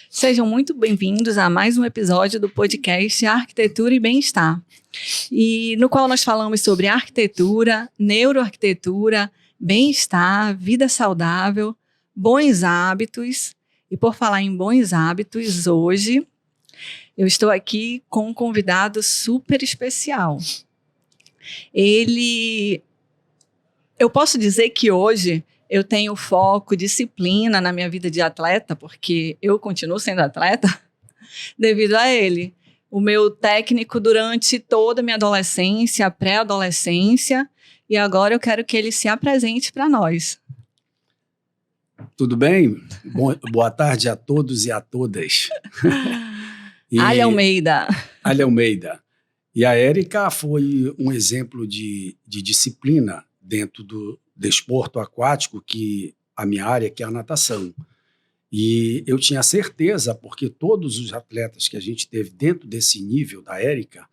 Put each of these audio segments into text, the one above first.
Sejam muito bem-vindos a mais um episódio do podcast Arquitetura e Bem-Estar, e no qual nós falamos sobre arquitetura, neuroarquitetura, bem-estar, vida saudável, bons hábitos. E por falar em bons hábitos, hoje eu estou aqui com um convidado super especial. Eu posso dizer que hoje eu tenho foco, disciplina na minha vida de atleta, porque eu continuo sendo atleta devido a ele. O meu técnico durante toda a minha adolescência, pré-adolescência, e agora eu quero que ele se apresente para nós. Tudo bem? Boa tarde a todos e a todas. Ali Almeida. Ali Almeida. E a Érica foi um exemplo de disciplina dentro do desporto aquático, que a minha área, que é a natação. E eu tinha certeza, porque todos os atletas que a gente teve dentro desse nível da Érica,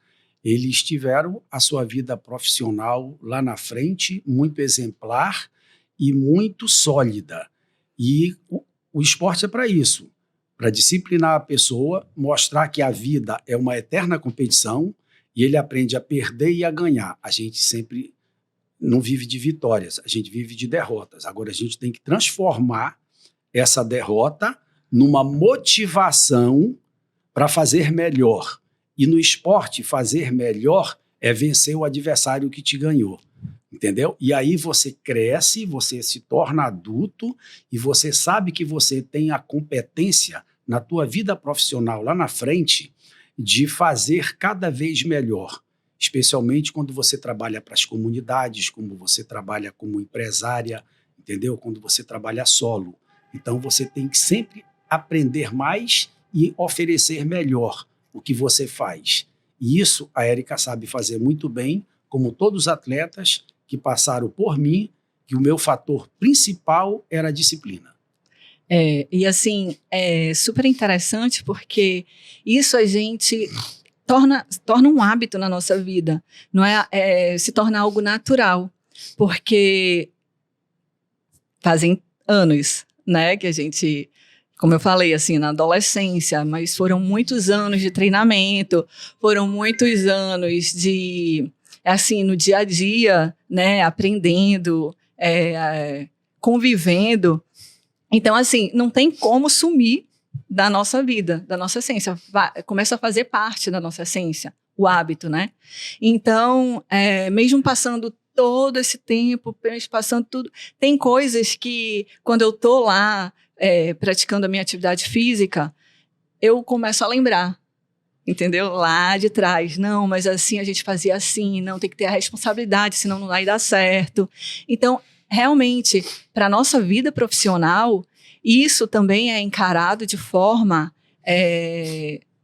eles tiveram a sua vida profissional lá na frente, muito exemplar e muito sólida. E o esporte é para isso, para disciplinar a pessoa, mostrar que a vida é uma eterna competição e ele aprende a perder e a ganhar. A gente sempre não vive de vitórias, a gente vive de derrotas. Agora a gente tem que transformar essa derrota numa motivação para fazer melhor. E no esporte, fazer melhor é vencer o adversário que te ganhou. Entendeu? E aí você cresce, você se torna adulto e você sabe que você tem a competência na tua vida profissional lá na frente de fazer cada vez melhor, especialmente quando você trabalha para as comunidades, como você trabalha como empresária, entendeu? Quando você trabalha solo. Então você tem que sempre aprender mais e oferecer melhor o que você faz. E isso a Érica sabe fazer muito bem, como todos os atletas que passaram por mim, que o meu fator principal era a disciplina. E assim, é super interessante porque isso a gente torna um hábito na nossa vida, não é? Se torna algo natural, porque fazem anos, né, que a gente, como eu falei, assim, na adolescência, mas foram muitos anos de treinamento, foram muitos anos de, assim, no dia a dia, né, aprendendo, convivendo. Então, assim, não tem como sumir da nossa vida, da nossa essência. Começa a fazer parte da nossa essência, o hábito, né? Então, mesmo passando todo esse tempo, passando tudo, tem coisas que, quando eu tô lá praticando a minha atividade física, eu começo a lembrar, entendeu? Lá de trás. Não, mas assim, a gente fazia assim, não, tem que ter a responsabilidade, senão não vai dar certo. Então, realmente, para a nossa vida profissional, isso também é encarado de forma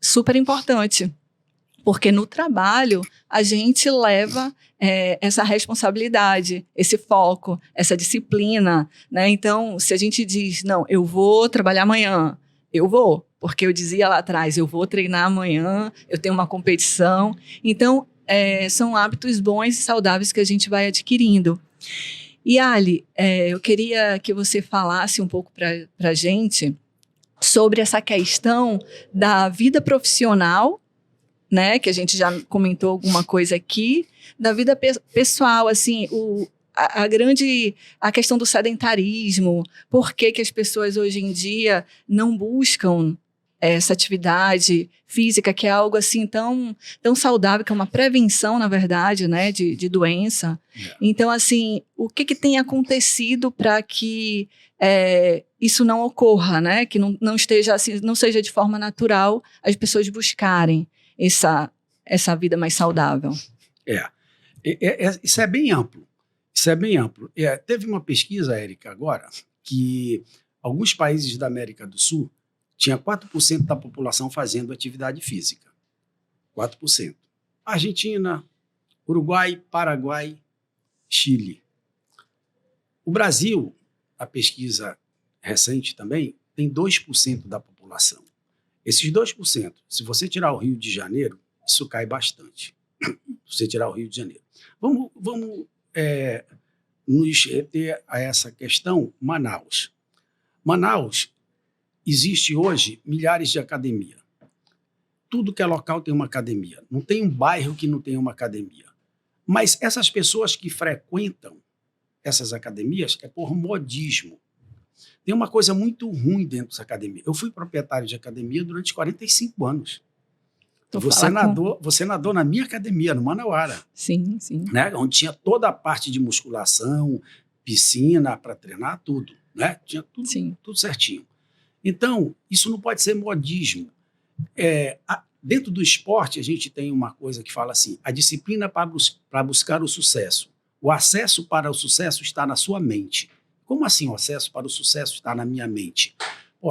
super importante, porque no trabalho a gente leva essa responsabilidade, esse foco, essa disciplina, né? Então, se a gente diz, não, eu vou trabalhar amanhã, eu vou, porque eu dizia lá atrás, eu vou treinar amanhã, eu tenho uma competição. Então, são hábitos bons e saudáveis que a gente vai adquirindo. E Ali, eu queria que você falasse um pouco para a gente sobre essa questão da vida profissional, né, que a gente já comentou alguma coisa aqui, da vida pessoal, assim, a questão do sedentarismo, por que as pessoas hoje em dia não buscam essa atividade física, que é algo assim tão saudável, que é uma prevenção, na verdade, né, de doença. Então, assim, o que tem acontecido para que isso não ocorra, né, que não esteja assim, não seja de forma natural as pessoas buscarem essa vida mais saudável? Isso é bem amplo. Isso é bem amplo. Teve uma pesquisa, Érica, agora, que alguns países da América do Sul tinha 4% da população fazendo atividade física. 4%. Argentina, Uruguai, Paraguai, Chile. O Brasil, a pesquisa recente também, tem 2% da população. Esses 2%, se você tirar o Rio de Janeiro, isso cai bastante. Se você tirar o Rio de Janeiro. Vamos nos reter a essa questão, Manaus. Manaus existe hoje milhares de academias. Tudo que é local tem uma academia. Não tem um bairro que não tenha uma academia. Mas essas pessoas que frequentam essas academias é por modismo. Tem uma coisa muito ruim dentro dessa academia. Eu fui proprietário de academia durante 45 anos. Você nadou na minha academia, no Manauara. Sim, sim. Né? Onde tinha toda a parte de musculação, piscina para treinar, tudo. Né? Tinha tudo certinho. Então, isso não pode ser modismo. Dentro do esporte, a gente tem uma coisa que fala assim, a disciplina para buscar o sucesso. O acesso para o sucesso está na sua mente. Como assim o acesso para o sucesso está na minha mente?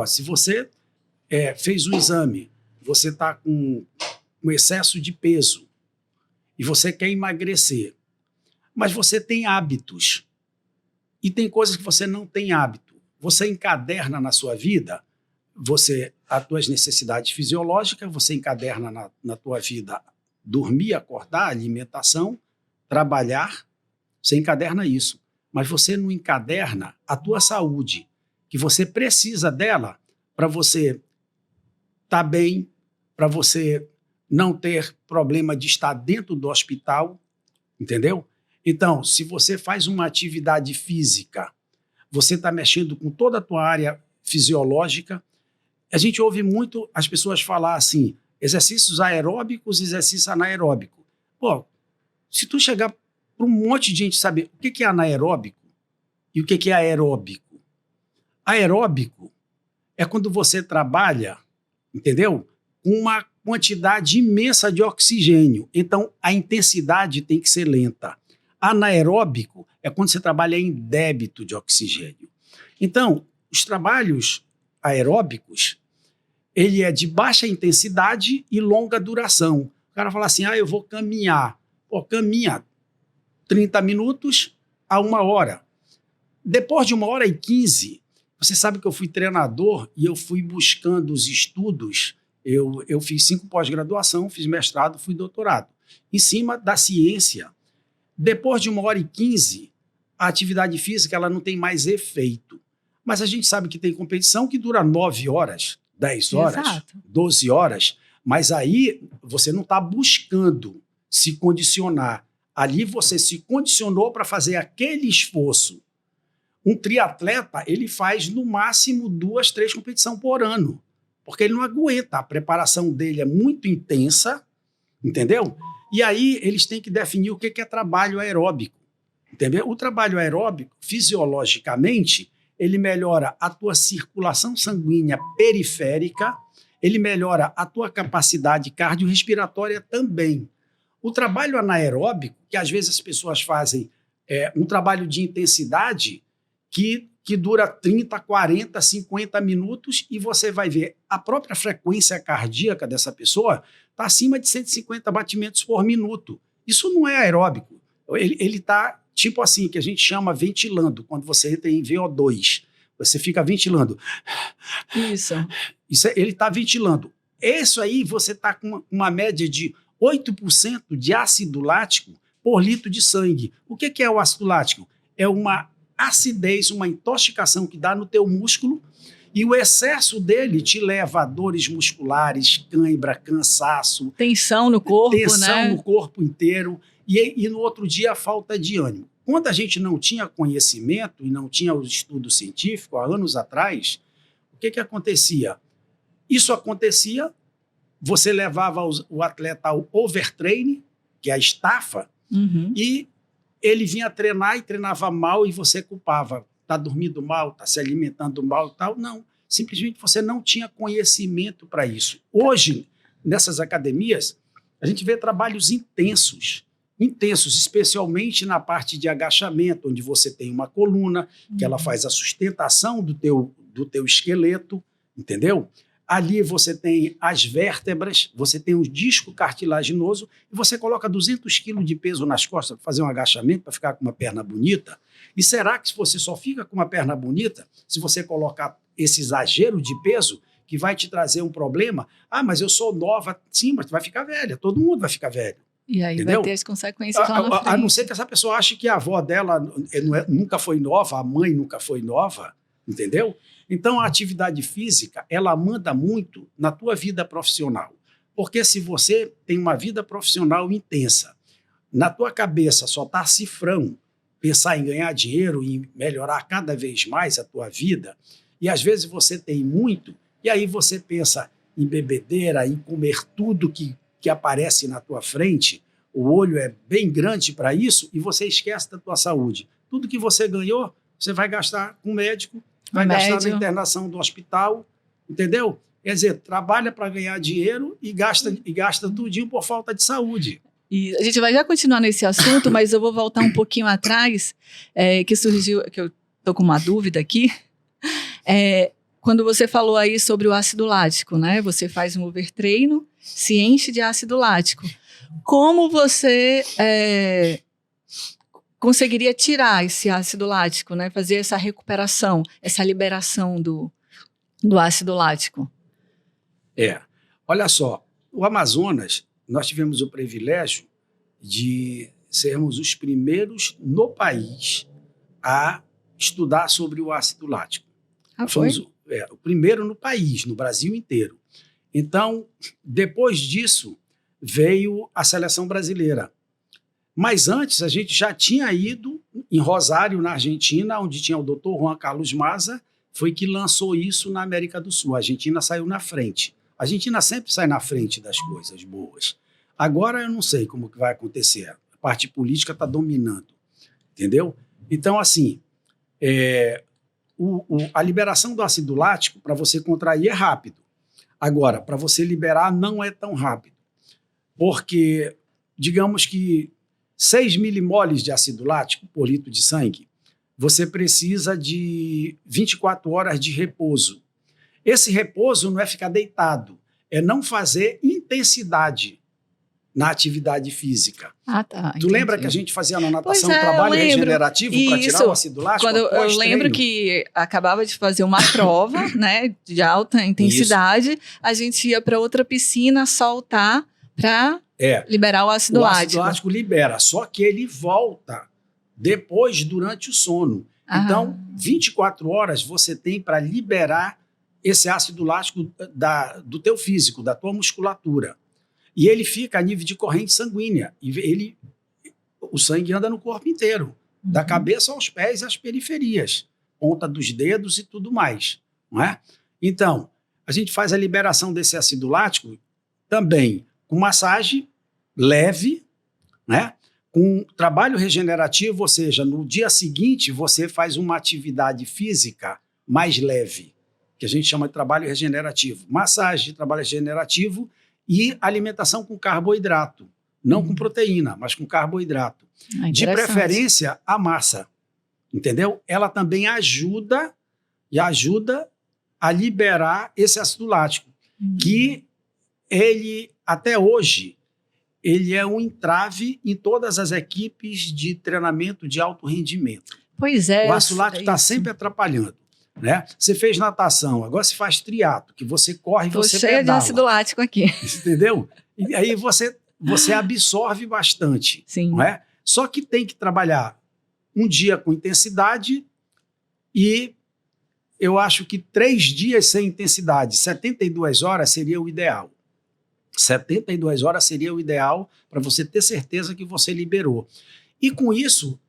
Se você fez um exame, você está com um excesso de peso e você quer emagrecer, mas você tem hábitos e tem coisas que você não tem hábito. Você encaderna na sua vida as tuas necessidades fisiológicas, você encaderna na tua vida dormir, acordar, alimentação, trabalhar, você encaderna isso. Mas você não encaderna a tua saúde, que você precisa dela para você estar bem, para você não ter problema de estar dentro do hospital, entendeu? Então, se você faz uma atividade física, você está mexendo com toda a tua área fisiológica. A gente ouve muito as pessoas falar assim, exercícios aeróbicos, exercício anaeróbico. Se tu chegar para um monte de gente saber o que é anaeróbico e o que é aeróbico. Aeróbico é quando você trabalha, entendeu? Com uma quantidade imensa de oxigênio. Então, a intensidade tem que ser lenta. Anaeróbico é quando você trabalha em débito de oxigênio. Então, os trabalhos aeróbicos, ele é de baixa intensidade e longa duração. O cara fala assim, eu vou caminhar. Caminha 30 minutos a 1 hora. Depois de 1h15, você sabe que eu fui treinador e eu fui buscando os estudos. Eu fiz 5 pós-graduação, fiz mestrado, fui doutorado. Em cima da ciência. Depois de 1h15, a atividade física ela não tem mais efeito. Mas a gente sabe que tem competição que dura 9 horas, 10 horas, Exato. 12 horas. Mas aí você não está buscando se condicionar. Ali você se condicionou para fazer aquele esforço. Um triatleta, ele faz no máximo 2, 3 competições por ano, porque ele não aguenta, a preparação dele é muito intensa, entendeu? E aí eles têm que definir o que é trabalho aeróbico, entendeu? O trabalho aeróbico, fisiologicamente, ele melhora a tua circulação sanguínea periférica, ele melhora a tua capacidade cardiorrespiratória também. O trabalho anaeróbico, que às vezes as pessoas fazem um trabalho de intensidade que dura 30, 40, 50 minutos e você vai ver a própria frequência cardíaca dessa pessoa está acima de 150 batimentos por minuto. Isso não é aeróbico. Ele está tipo assim, que a gente chama ventilando, quando você entra em VO2. Você fica ventilando. Isso. Ele está ventilando. Isso aí você está com uma média de 8% de ácido lático por litro de sangue. O que é o ácido lático? É uma acidez, uma intoxicação que dá no teu músculo e o excesso dele te leva a dores musculares, cãibra, cansaço. Tensão no corpo, tensão no corpo inteiro e no outro dia a falta de ânimo. Quando a gente não tinha conhecimento e não tinha o estudo científico, há anos atrás, o que acontecia? Isso acontecia, você levava o atleta ao overtraining, que é a estafa, e ele vinha treinar e treinava mal e você culpava. Está dormindo mal, está se alimentando mal e tal. Não, simplesmente você não tinha conhecimento para isso. Hoje, nessas academias, a gente vê trabalhos intensos, especialmente na parte de agachamento, onde você tem uma coluna, que ela faz a sustentação do teu esqueleto, entendeu? Ali você tem as vértebras, você tem o disco cartilaginoso e você coloca 200 quilos de peso nas costas para fazer um agachamento, para ficar com uma perna bonita. E será que você só fica com uma perna bonita se você colocar esse exagero de peso que vai te trazer um problema? Mas eu sou nova. Sim, mas tu vai ficar velha, todo mundo vai ficar velho. E aí entendeu? Vai ter as consequências lá na frente. A não ser que essa pessoa ache que a avó dela nunca foi nova, a mãe nunca foi nova. entendeu? Então, a atividade física, ela manda muito na tua vida profissional. Porque se você tem uma vida profissional intensa, na tua cabeça só está cifrão, pensar em ganhar dinheiro e melhorar cada vez mais a tua vida, e às vezes você tem muito, e aí você pensa em bebedeira, em comer tudo que aparece na tua frente, o olho é bem grande para isso, e você esquece da tua saúde. Tudo que você ganhou, você vai gastar com o médico, vai gastar na internação do hospital, entendeu? Quer dizer, trabalha para ganhar dinheiro e gasta tudinho por falta de saúde. E a gente vai já continuar nesse assunto, mas eu vou voltar um pouquinho atrás, que surgiu, que eu estou com uma dúvida aqui. Quando você falou aí sobre o ácido lático, né? Você faz um overtreino, se enche de ácido lático. Como você conseguiria tirar esse ácido lático, né? Fazer essa recuperação, essa liberação do ácido lático? Olha só, o Amazonas, nós tivemos o privilégio de sermos os primeiros no país a estudar sobre o ácido lático. Fomos o primeiro no país, no Brasil inteiro. Então, depois disso, veio a seleção brasileira. Mas antes, a gente já tinha ido em Rosário, na Argentina, onde tinha o Dr. Juan Carlos Maza, foi que lançou isso na América do Sul. A Argentina saiu na frente. A Argentina sempre sai na frente das coisas boas. Agora eu não sei como que vai acontecer. A parte política está dominando, entendeu? Então, assim, a liberação do ácido lático, para você contrair, é rápido. Agora, para você liberar, não é tão rápido. Porque, digamos que 6 milimoles de ácido lático por litro de sangue, você precisa de 24 horas de repouso. Esse repouso não é ficar deitado, é não fazer intensidade na atividade física. Tá. Tu lembra que a gente fazia na natação um trabalho regenerativo para tirar o ácido lático? Eu lembro que acabava de fazer uma prova, né, de alta intensidade, isso. A gente ia para outra piscina soltar para liberar o ácido lático. O ácido lático libera, só que ele volta depois, durante o sono. Então, 24 horas você tem para liberar esse ácido lático do teu físico, da tua musculatura. E ele fica a nível de corrente sanguínea. E o sangue anda no corpo inteiro, da cabeça aos pés e às periferias, ponta dos dedos e tudo mais. Não é? Então, a gente faz a liberação desse ácido lático também com massagem leve, né? Com trabalho regenerativo, ou seja, no dia seguinte você faz uma atividade física mais leve, que a gente chama de trabalho regenerativo. Massagem, trabalho regenerativo e alimentação com carboidrato. Não com proteína, mas com carboidrato. De preferência, a massa. Entendeu? Ela também ajuda a liberar esse ácido lático, que ele, até hoje, ele é um entrave em todas as equipes de treinamento de alto rendimento. Pois é. O ácido lático está sempre atrapalhando. Né? Você fez natação, agora você faz triatlo, que você corre e você pedala. Tô cheia de ácido lático aqui. Entendeu? E aí você absorve bastante. Sim. Não é? Só que tem que trabalhar um dia com intensidade e eu acho que 3 dias sem intensidade, 72 horas seria o ideal. 72 horas seria o ideal para você ter certeza que você liberou. E com isso,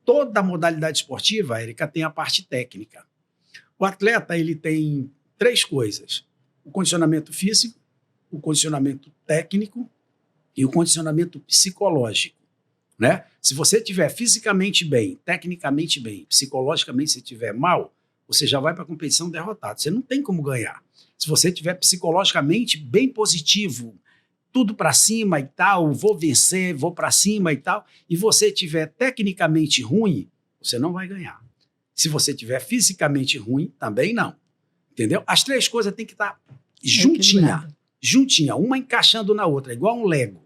toda modalidade esportiva, Érica, tem a parte técnica. O atleta ele tem 3 coisas: o condicionamento físico, o condicionamento técnico e o condicionamento psicológico. Né? Se você estiver fisicamente bem, tecnicamente bem, psicologicamente se estiver mal, você já vai para a competição derrotado. Você não tem como ganhar. Se você estiver psicologicamente bem positivo, tudo para cima e tal, vou vencer, vou para cima e tal, e você estiver tecnicamente ruim, você não vai ganhar. Se você estiver fisicamente ruim, também não. Entendeu? As 3 coisas têm que estar juntinha, uma encaixando na outra, igual um Lego.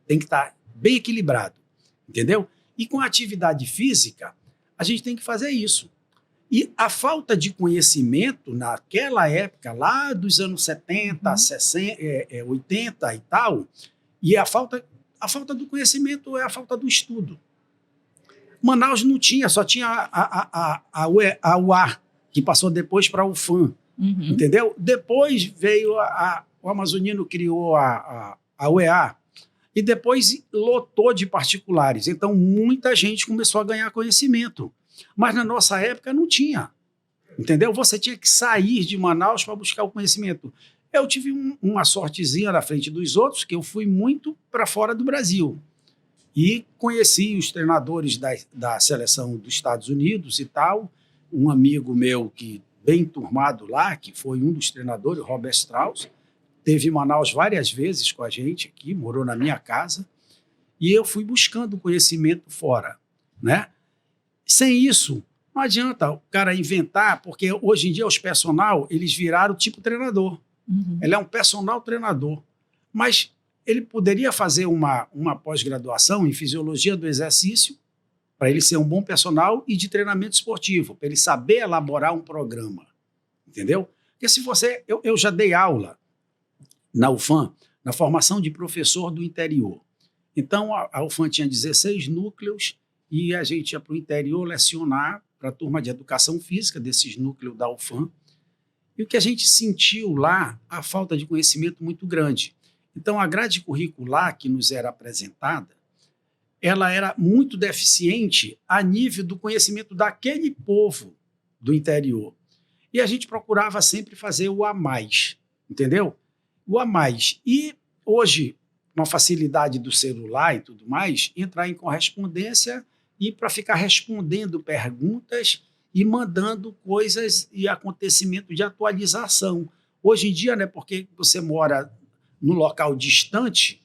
Tem que estar bem equilibrado. Entendeu? E com a atividade física, a gente tem que fazer isso. E a falta de conhecimento naquela época, lá dos anos 70, 60, 80 e tal, e a falta do conhecimento é a falta do estudo. Manaus não tinha, só tinha a UAR, que passou depois para a UFAM, entendeu? Depois veio o Amazonino criou a UEA, e depois lotou de particulares. Então, muita gente começou a ganhar conhecimento. Mas na nossa época não tinha, entendeu? Você tinha que sair de Manaus para buscar o conhecimento. Eu tive uma sortezinha na frente dos outros, que eu fui muito para fora do Brasil. E conheci os treinadores da seleção dos Estados Unidos e tal. Um amigo meu, que bem turmado lá, que foi um dos treinadores, o Robert Strauss, teve em Manaus várias vezes com a gente aqui, morou na minha casa. E eu fui buscando conhecimento fora, né? Sem isso, não adianta o cara inventar, porque hoje em dia os personal, eles viraram tipo treinador. Ele é um personal treinador. Mas ele poderia fazer uma pós-graduação em fisiologia do exercício para ele ser um bom personal e de treinamento esportivo, para ele saber elaborar um programa, entendeu? Porque se você... Eu já dei aula na UFAM, na formação de professor do interior. Então, a UFAM tinha 16 núcleos e a gente ia para o interior lecionar para a turma de educação física desses núcleos da UFAM. E o que a gente sentiu lá, a falta de conhecimento muito grande. Então, a grade curricular que nos era apresentada, ela era muito deficiente a nível do conhecimento daquele povo do interior. E a gente procurava sempre fazer o a mais, entendeu? O a mais. E hoje, com a facilidade do celular e tudo mais, entrar em correspondência e para ficar respondendo perguntas e mandando coisas e acontecimento de atualização. Hoje em dia, né, porque você mora num local distante,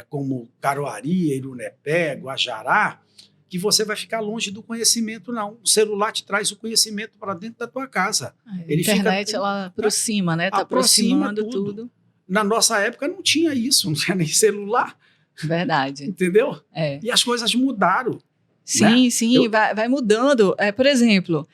como Caruarí, Irunepé, Guajará, que você vai ficar longe do conhecimento, não. O celular te traz o conhecimento para dentro da tua casa. A internet, ela aproxima, né? Está aproximando tudo. Na nossa época não tinha isso, não tinha nem celular. Verdade. Entendeu? É. E as coisas mudaram. Sim, né? sim, vai mudando. Por exemplo,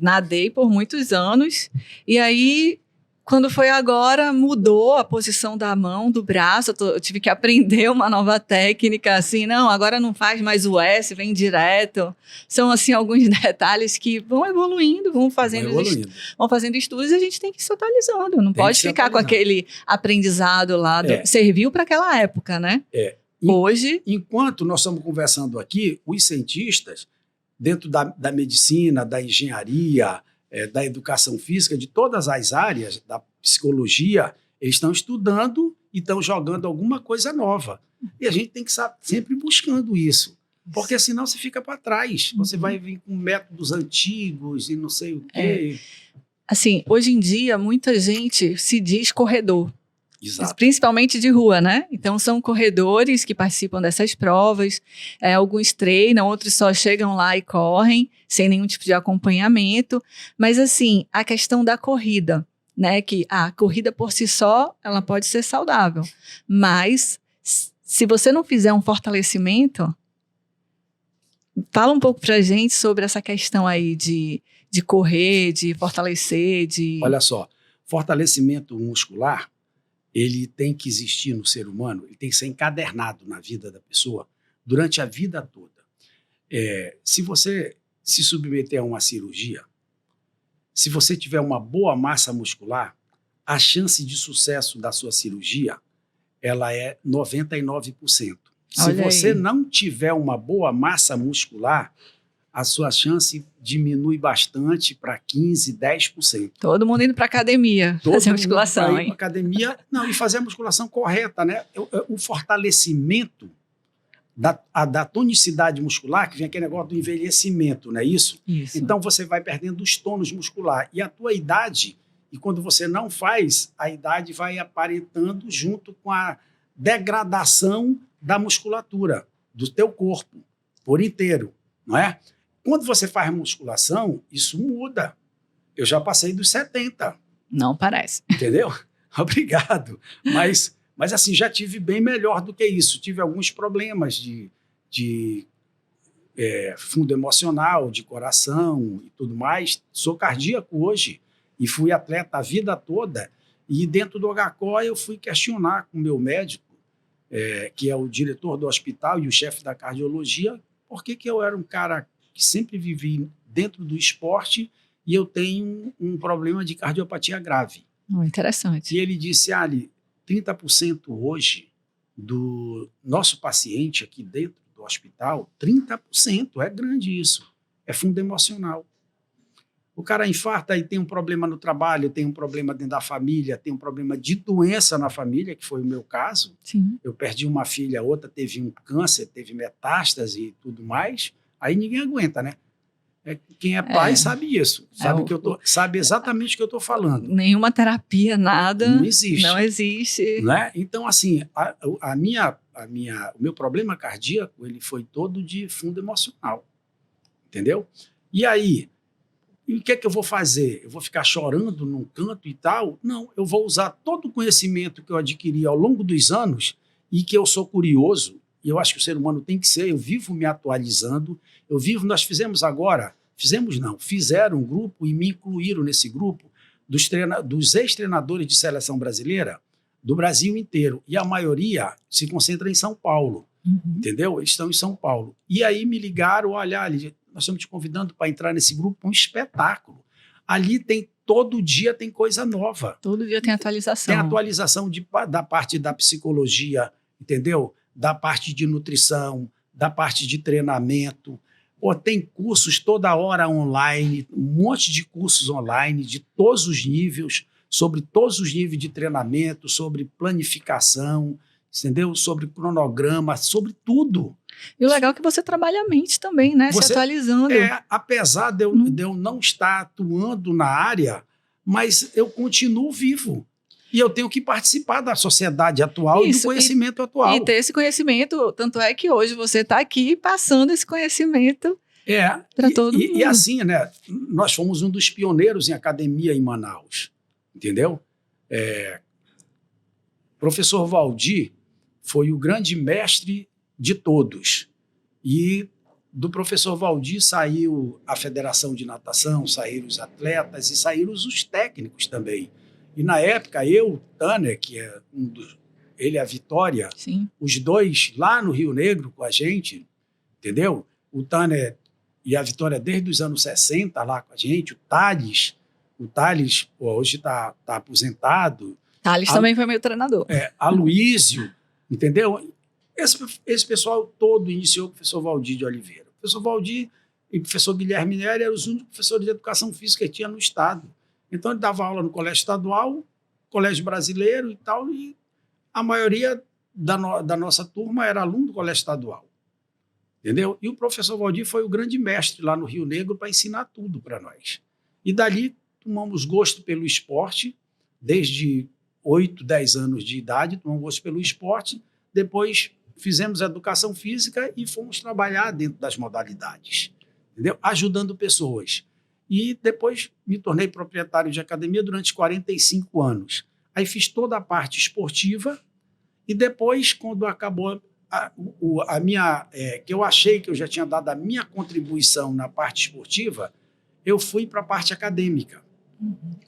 nadei por muitos anos e aí, quando foi agora, mudou a posição da mão, do braço. Eu tive que aprender uma nova técnica, assim, não, agora não faz mais o S, vem direto. São, assim, alguns detalhes que vão evoluindo, vão fazendo estudos e a gente tem que ir se atualizando. Não pode ficar com aquele aprendizado lá, serviu para aquela época, né? Hoje... Enquanto nós estamos conversando aqui, os cientistas, dentro da medicina, da engenharia, da educação física, de todas as áreas, da psicologia, eles estão estudando e estão jogando alguma coisa nova. E a gente tem que estar sempre buscando isso, porque senão você fica para trás. Você vai vir com métodos antigos e não sei o quê. Assim, hoje em dia, muita gente se diz corredor. Exato. Principalmente de rua, né? Então, são corredores que participam dessas provas, alguns treinam, outros só chegam lá e correm, sem nenhum tipo de acompanhamento. Mas, assim, a questão da corrida, né? Que a corrida por si só, ela pode ser saudável. Mas, se você não fizer um fortalecimento, fala um pouco pra gente sobre essa questão aí de correr, de fortalecer, Olha só, fortalecimento muscular, ele tem que existir no ser humano, ele tem que ser encadernado na vida da pessoa durante a vida toda. Se você se submeter a uma cirurgia, se você tiver uma boa massa muscular, a chance de sucesso da sua cirurgia, ela é 99%. Se você não tiver uma boa massa muscular, a sua chance diminui bastante para 15%, 10%. Todo mundo indo para academia, fazer musculação, hein? Academia, não, e fazer a musculação correta, né? O fortalecimento da tonicidade muscular, que vem aquele negócio do envelhecimento, não é isso? Isso. Então você vai perdendo os tônus muscular. E a tua idade, e quando você não faz, a idade vai aparentando junto com a degradação da musculatura do teu corpo por inteiro, não é? Quando você faz musculação, isso muda. Eu já passei dos 70. Não parece. Entendeu? Obrigado. Mas assim, já tive bem melhor do que isso. Tive alguns problemas de fundo emocional, de coração e tudo mais. Sou cardíaco hoje e fui atleta a vida toda. E dentro do HCO eu fui questionar com o meu médico, que é o diretor do hospital e o chefe da cardiologia, por que eu era um cara que sempre vivi dentro do esporte e eu tenho um problema de cardiopatia grave. Interessante. E ele disse, Ali, 30% hoje do nosso paciente aqui dentro do hospital, 30%, é grande isso, é fundo emocional. O cara infarta e tem um problema no trabalho, tem um problema dentro da família, tem um problema de doença na família, que foi o meu caso. Sim. Eu perdi uma filha, outra teve um câncer, teve metástase e tudo mais. Aí ninguém aguenta, né? Quem é pai sabe isso, sabe exatamente o que eu estou falando. Nenhuma terapia, nada. Não existe. Não existe. Né? Então, assim, o meu problema cardíaco ele foi todo de fundo emocional. Entendeu? E aí, o que é que eu vou fazer? Eu vou ficar chorando num canto e tal? Não, eu vou usar todo o conhecimento que eu adquiri ao longo dos anos e que eu sou curioso, e eu acho que o ser humano tem que ser, eu vivo me atualizando, nós fizeram um grupo e me incluíram nesse grupo dos ex-treinadores de seleção brasileira do Brasil inteiro, e a maioria se concentra em São Paulo, entendeu? Eles estão em São Paulo. E aí me ligaram, olha, Ali, nós estamos te convidando para entrar nesse grupo, um espetáculo. Ali todo dia tem coisa nova. Todo dia tem atualização. Tem atualização da parte da psicologia, entendeu? Da parte de nutrição, da parte de treinamento. Pô, tem cursos toda hora online, um monte de cursos online de todos os níveis, sobre todos os níveis de treinamento, sobre planificação, entendeu? Sobre cronograma, sobre tudo. E o legal é que você trabalha a mente também, né? Se atualizando. Apesar de eu não estar atuando na área, mas eu continuo vivo. E eu tenho que participar da sociedade atual e do conhecimento atual. E ter esse conhecimento, tanto é que hoje você está aqui passando esse conhecimento para todo mundo. E assim, né? Nós fomos um dos pioneiros em academia em Manaus, entendeu? Professor Valdir foi o grande mestre de todos. E do professor Valdir saiu a Federação de Natação, saíram os atletas e saíram os técnicos também. E na época, o Tanner, que é ele e a Vitória, sim, os dois lá no Rio Negro com a gente, entendeu? O Tanner e a Vitória desde os anos 60 lá com a gente, o Thales, hoje está aposentado. Thales também foi meu treinador. Aloísio, entendeu? Esse pessoal todo iniciou com o professor Valdir de Oliveira. O professor Valdir e o professor Guilherme Neri eram os únicos professores de educação física que tinha no estado. Então, ele dava aula no colégio estadual, colégio brasileiro e tal, e a maioria da nossa turma era aluno do colégio estadual. Entendeu? E o professor Valdir foi o grande mestre lá no Rio Negro para ensinar tudo para nós. E dali, tomamos gosto pelo esporte, desde 8, 10 anos de idade, tomamos gosto pelo esporte, depois fizemos educação física e fomos trabalhar dentro das modalidades, entendeu? Ajudando pessoas. E depois me tornei proprietário de academia durante 45 anos. Aí fiz toda a parte esportiva e depois, quando acabou a minha... que eu achei que eu já tinha dado a minha contribuição na parte esportiva, eu fui para a parte acadêmica.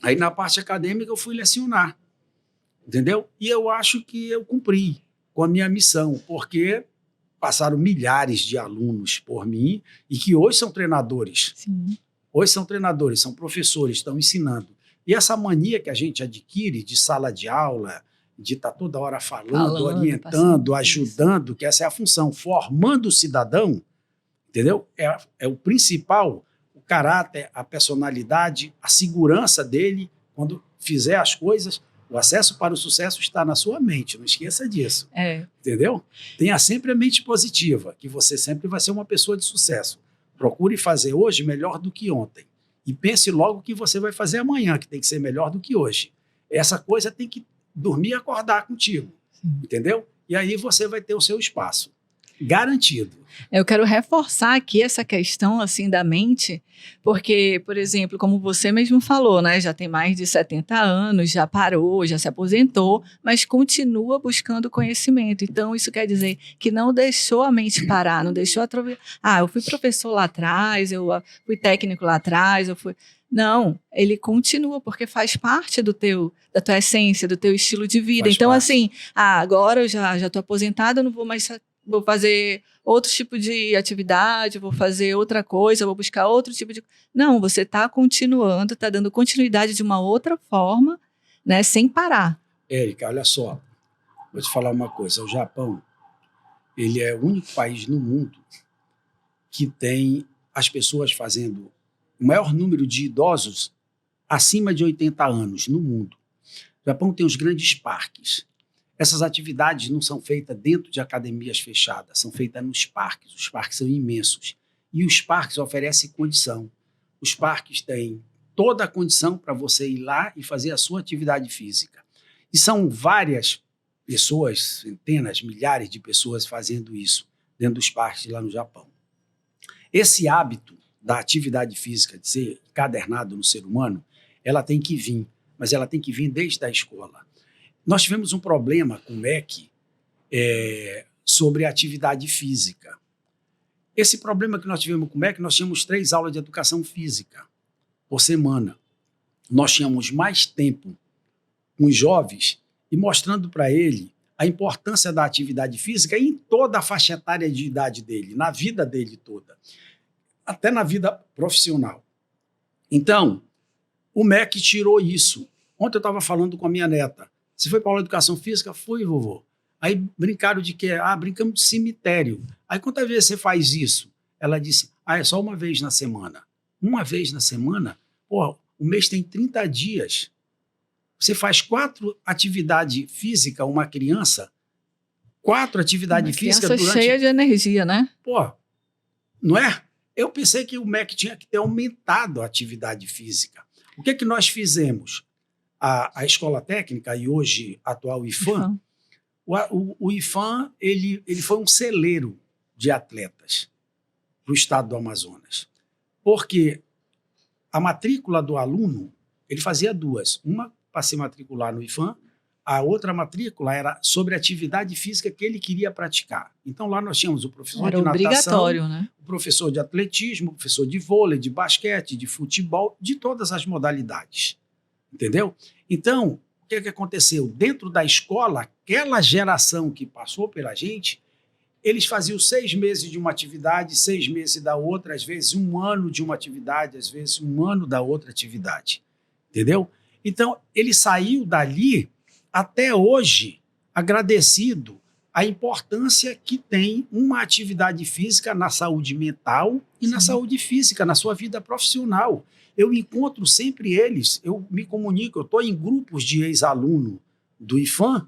Aí na parte acadêmica eu fui lecionar, entendeu? E eu acho que eu cumpri com a minha missão, porque passaram milhares de alunos por mim e que hoje são treinadores. Sim. Hoje são treinadores, são professores, estão ensinando. E essa mania que a gente adquire de sala de aula, de estar toda hora falando, orientando, ajudando, que essa é a função, formando o cidadão, entendeu? É o principal, o caráter, a personalidade, a segurança dele, quando fizer as coisas. O acesso para o sucesso está na sua mente, não esqueça disso. Entendeu? Tenha sempre a mente positiva, que você sempre vai ser uma pessoa de sucesso. Procure fazer hoje melhor do que ontem. E pense logo o que você vai fazer amanhã, que tem que ser melhor do que hoje. Essa coisa tem que dormir e acordar contigo. Sim. Entendeu? E aí você vai ter o seu espaço. Garantido. Eu quero reforçar aqui essa questão assim da mente, porque, por exemplo, como você mesmo falou, né, já tem mais de 70 anos, já parou, já se aposentou, mas continua buscando conhecimento. Então, isso quer dizer que não deixou a mente parar, não deixou eu fui professor lá atrás, eu fui técnico lá atrás, Não, ele continua, porque faz parte da tua essência, do teu estilo de vida. Então, assim, agora eu já estou aposentada, eu não vou mais vou fazer outro tipo de atividade, vou fazer outra coisa, vou buscar outro tipo de... Não, você está continuando, está dando continuidade de uma outra forma, né, sem parar. Érica, olha só, vou te falar uma coisa. O Japão, ele é o único país no mundo que tem as pessoas fazendo o maior número de idosos acima de 80 anos no mundo. O Japão tem os grandes parques. Essas atividades não são feitas dentro de academias fechadas, são feitas nos parques. Os parques são imensos. E os parques oferecem condição. Os parques têm toda a condição para você ir lá e fazer a sua atividade física. E são várias pessoas, centenas, milhares de pessoas fazendo isso dentro dos parques lá no Japão. Esse hábito da atividade física, de ser encadernado no ser humano, ela tem que vir, mas ela tem que vir desde a escola. Nós tivemos um problema com o MEC sobre a atividade física. Esse problema que nós tivemos com o MEC, nós tínhamos 3 aulas de educação física por semana. Nós tínhamos mais tempo com os jovens e mostrando para ele a importância da atividade física em toda a faixa etária de idade dele, na vida dele toda, até na vida profissional. Então, o MEC tirou isso. Ontem eu estava falando com a minha neta. Você foi para aula de educação física? Fui, vovô. Aí brincaram de quê? Brincamos de cemitério. Aí quantas vezes você faz isso? Ela disse, é só uma vez na semana. Uma vez na semana? Pô, o mês tem 30 dias. Você faz 4 atividades físicas, uma criança, 4 atividades físicas durante... cheia de energia, né? Pô, não é? Eu pensei que o MEC tinha que ter aumentado a atividade física. O que nós fizemos? A escola técnica e hoje atual IFAM, o IFAM ele foi um celeiro de atletas para o estado do Amazonas. Porque a matrícula do aluno, ele fazia 2. Uma para se matricular no IFAM, a outra matrícula era sobre a atividade física que ele queria praticar. Então lá nós tínhamos o professor de natação, obrigatório, né? O professor de atletismo, o professor de vôlei, de basquete, de futebol, de todas as modalidades. Entendeu? Então, o que aconteceu? Dentro da escola, aquela geração que passou pela gente, eles faziam 6 meses de uma atividade, 6 meses da outra, às vezes 1 ano de uma atividade, às vezes 1 ano da outra atividade. Entendeu? Então, ele saiu dali, até hoje, agradecido à importância que tem uma atividade física na saúde mental e na saúde física, na sua vida profissional. Eu encontro sempre eles, eu me comunico, eu estou em grupos de ex-aluno do IFAM,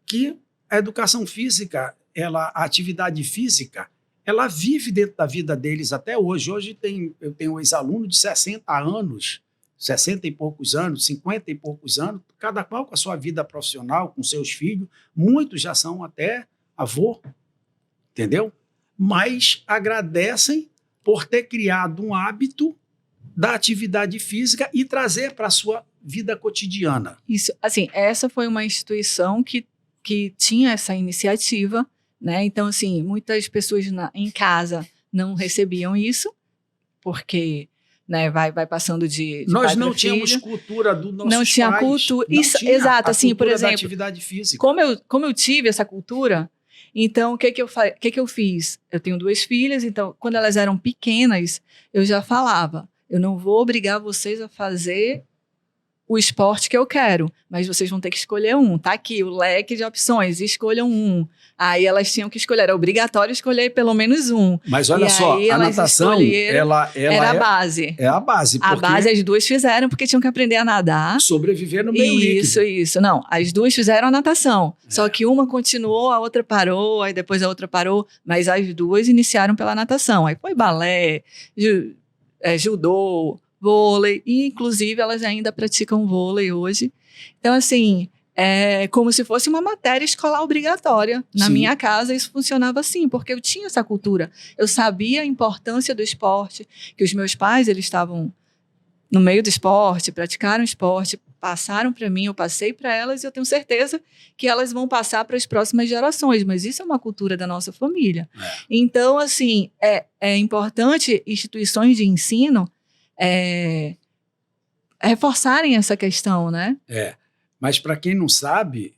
que a educação física, a atividade física, ela vive dentro da vida deles até hoje. Hoje eu tenho um ex-aluno de 60 anos, 60 e poucos anos, 50 e poucos anos, cada qual com a sua vida profissional, com seus filhos, muitos já são até avô, entendeu? Mas agradecem por ter criado um hábito da atividade física e trazer para a sua vida cotidiana. Isso, assim, essa foi uma instituição que tinha essa iniciativa, né? Então, assim, muitas pessoas em casa não recebiam isso, porque... Né, vai passando de nós não tínhamos cultura do nosso não tinha pais, cultura não isso, tinha exato, assim, por exemplo, atividade física. Como eu tive essa cultura, então o que eu fiz? Eu tenho 2 filhas, então quando elas eram pequenas, eu já falava, eu não vou obrigar vocês a fazer o esporte que eu quero, mas vocês vão ter que escolher um. Tá aqui o leque de opções, escolham um. Aí elas tinham que escolher, era obrigatório escolher pelo menos um. Mas olha só, a natação, ela era a base. É a base. A base as 2 fizeram porque tinham que aprender a nadar. Sobreviver no meio líquido. Isso. Não, as 2 fizeram a natação. Só que uma continuou, a outra parou, aí depois a outra parou, mas as 2 iniciaram pela natação. Aí foi balé, judô, vôlei, e inclusive elas ainda praticam vôlei hoje. Então, assim, é como se fosse uma matéria escolar obrigatória. Na minha casa isso funcionava assim, porque eu tinha essa cultura. Eu sabia a importância do esporte, que os meus pais, eles estavam no meio do esporte, praticaram esporte, passaram para mim, eu passei para elas, e eu tenho certeza que elas vão passar para as próximas gerações, mas isso é uma cultura da nossa família. Então, assim, é importante instituições de ensino reforçarem essa questão, né? Mas para quem não sabe,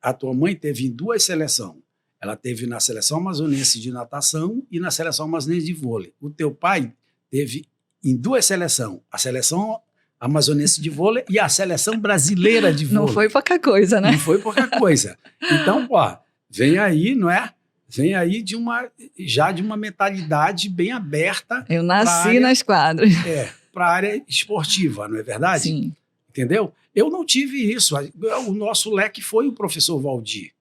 a tua mãe teve em 2 seleções. Ela teve na Seleção Amazonense de natação e na Seleção Amazonense de vôlei. O teu pai teve em 2 seleções, a Seleção Amazonense de vôlei e a Seleção Brasileira de vôlei. Não foi pouca coisa, né? Não foi pouca coisa. Então, ó, vem aí, não é? Vem aí já de uma mentalidade bem aberta. Eu nasci nas quadras. Para a área esportiva, não é verdade? Sim. Entendeu? Eu não tive isso. O nosso leque foi o professor Valdir.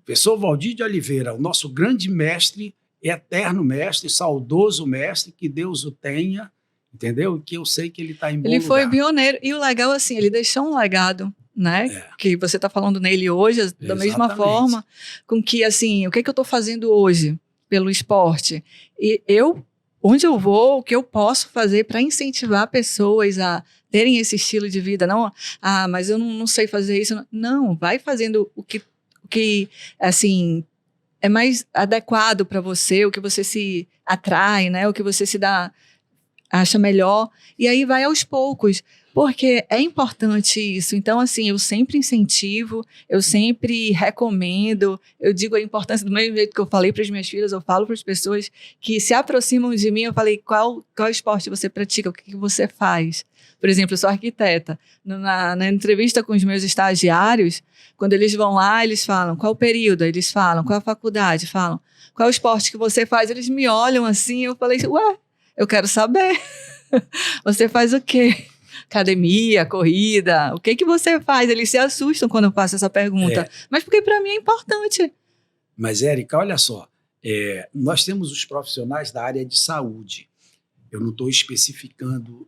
Professor Valdir de Oliveira, o nosso grande mestre, eterno mestre, saudoso mestre, que Deus o tenha, entendeu? Que eu sei que ele está em bom Ele foi lugar. pioneiro. E o legal, assim, ele deixou um legado, né? Que você está falando nele hoje, da mesma forma, com que, assim, o que eu estou fazendo hoje pelo esporte? E onde eu vou, o que eu posso fazer para incentivar pessoas a terem esse estilo de vida? Não, mas eu não sei fazer isso. Não, vai fazendo o que assim, é mais adequado para você, o que você se atrai, né? O que você acha melhor. E aí vai aos poucos, porque é importante isso. Então, assim, eu sempre incentivo, eu sempre recomendo, eu digo a importância do mesmo jeito que eu falei para as minhas filhas, eu falo para as pessoas que se aproximam de mim, eu falei, qual esporte você pratica, o que você faz? Por exemplo, eu sou arquiteta. Na entrevista com os meus estagiários, quando eles vão lá, eles falam qual o período, eles falam qual a faculdade, falam qual o esporte que você faz, eles me olham assim, eu falei, ué, eu quero saber, você faz o quê? Academia, corrida, o que você faz? Eles se assustam quando eu faço essa pergunta, mas porque para mim é importante. Mas, Érica, olha só, nós temos os profissionais da área de saúde, eu não estou especificando